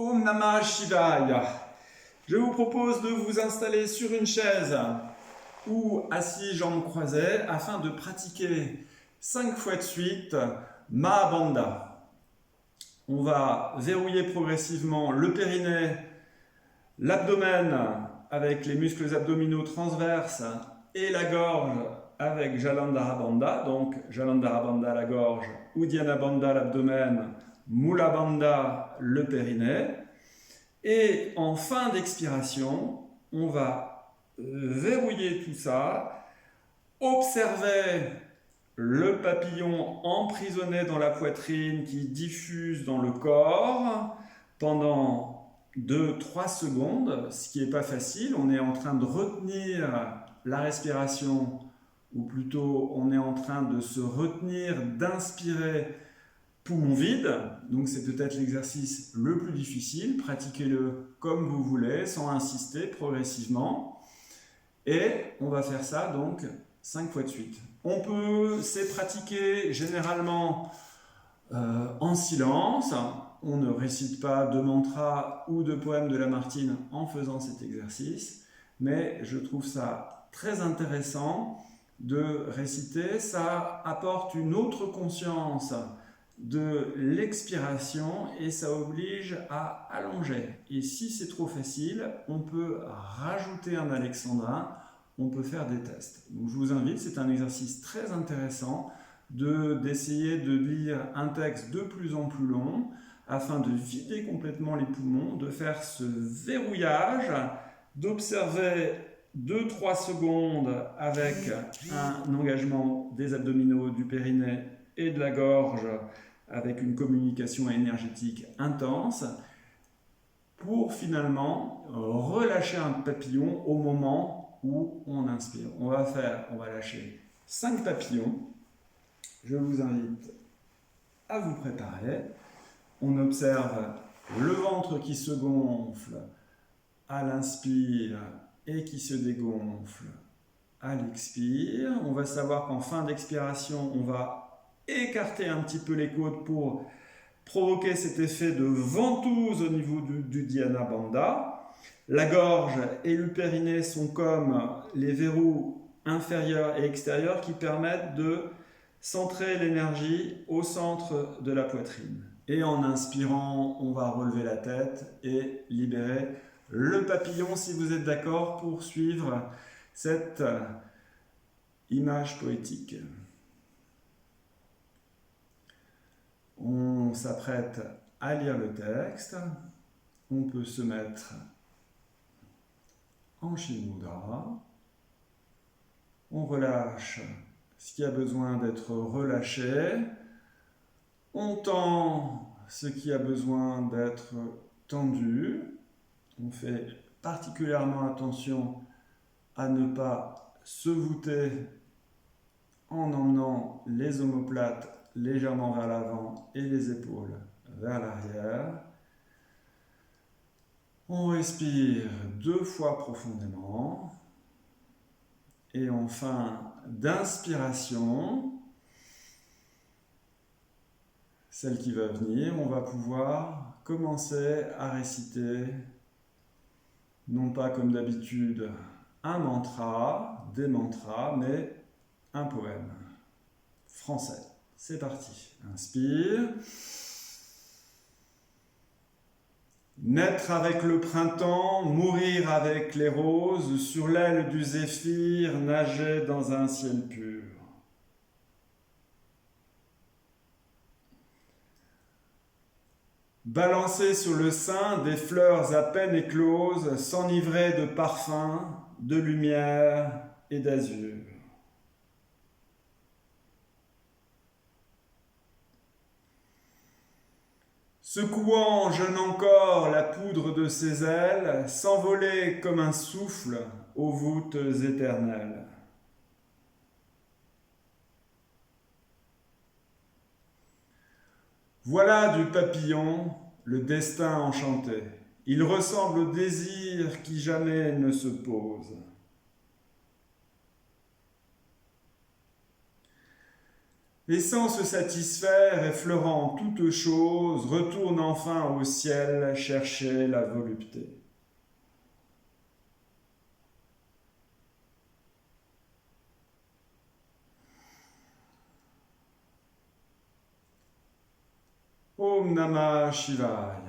Om Namah Shivaya. Je vous propose de vous installer sur une chaise ou assis jambes croisées afin de pratiquer 5 fois de suite Mahabandha. On va verrouiller progressivement le périnée, l'abdomen avec les muscles abdominaux transverses et la gorge avec Jalandhara Bandha, donc Jalandhara Bandha la gorge, Uddiyana Bandha l'abdomen, Mula Bandha le périnée. Et en fin d'expiration, on va verrouiller tout ça, observer le papillon emprisonné dans la poitrine qui diffuse dans le corps pendant 2-3 secondes, ce qui n'est pas facile. On est en train de retenir la respiration, ou plutôt on est en train de se retenir d'inspirer poumon vide. Donc c'est peut-être l'exercice le plus difficile. Pratiquez-le comme vous voulez, sans insister, progressivement. Et on va faire ça donc 5 fois de suite. On peut se pratiquer généralement en silence. On ne récite pas de mantra ou de poème de Lamartine en faisant cet exercice, mais je trouve ça très intéressant de réciter. Ça apporte une autre conscience de l'expiration et ça oblige à allonger. Et si c'est trop facile, on peut rajouter un alexandrin, on peut faire des tests. Donc je vous invite, c'est un exercice très intéressant d'essayer de lire un texte de plus en plus long afin de vider complètement les poumons, de faire ce verrouillage, d'observer 2-3 secondes avec un engagement des abdominaux, du périnée et de la gorge avec une communication énergétique intense pour finalement relâcher un papillon au moment où on inspire. On va lâcher 5 papillons. Je vous invite à vous préparer. On observe le ventre qui se gonfle à l'inspire et qui se dégonfle à l'expire. On va savoir qu'en fin d'expiration, on va écarter un petit peu les côtes pour provoquer cet effet de ventouse au niveau du Dhyana Bandha. La gorge et le périnée sont comme les verrous inférieurs et extérieurs qui permettent de centrer l'énergie au centre de la poitrine. Et en inspirant, on va relever la tête et libérer le papillon, si vous êtes d'accord, pour suivre cette image poétique. On s'apprête à lire le texte. On peut se mettre en Shinmudra. On relâche ce qui a besoin d'être relâché. On tend ce qui a besoin d'être tendu. On fait particulièrement attention à ne pas se voûter en emmenant les omoplates légèrement vers l'avant et les épaules vers l'arrière. On respire 2 fois profondément. Et en fin d'inspiration, celle qui va venir, on va pouvoir commencer à réciter, non pas comme d'habitude, un mantra, des mantras, mais un poème français. C'est parti. Inspire. Naître avec le printemps, mourir avec les roses, sur l'aile du zéphyr, nager dans un ciel pur. Balancer sur le sein des fleurs à peine écloses, s'enivrer de parfums, de lumière et d'azur. Secouant, jeune encore, la poudre de ses ailes, s'envoler comme un souffle aux voûtes éternelles. Voilà du papillon, le destin enchanté. Il ressemble au désir qui jamais ne se pose. Et sans se satisfaire, effleurant toute chose, retourne enfin au ciel chercher la volupté. Om Namah Shivaya.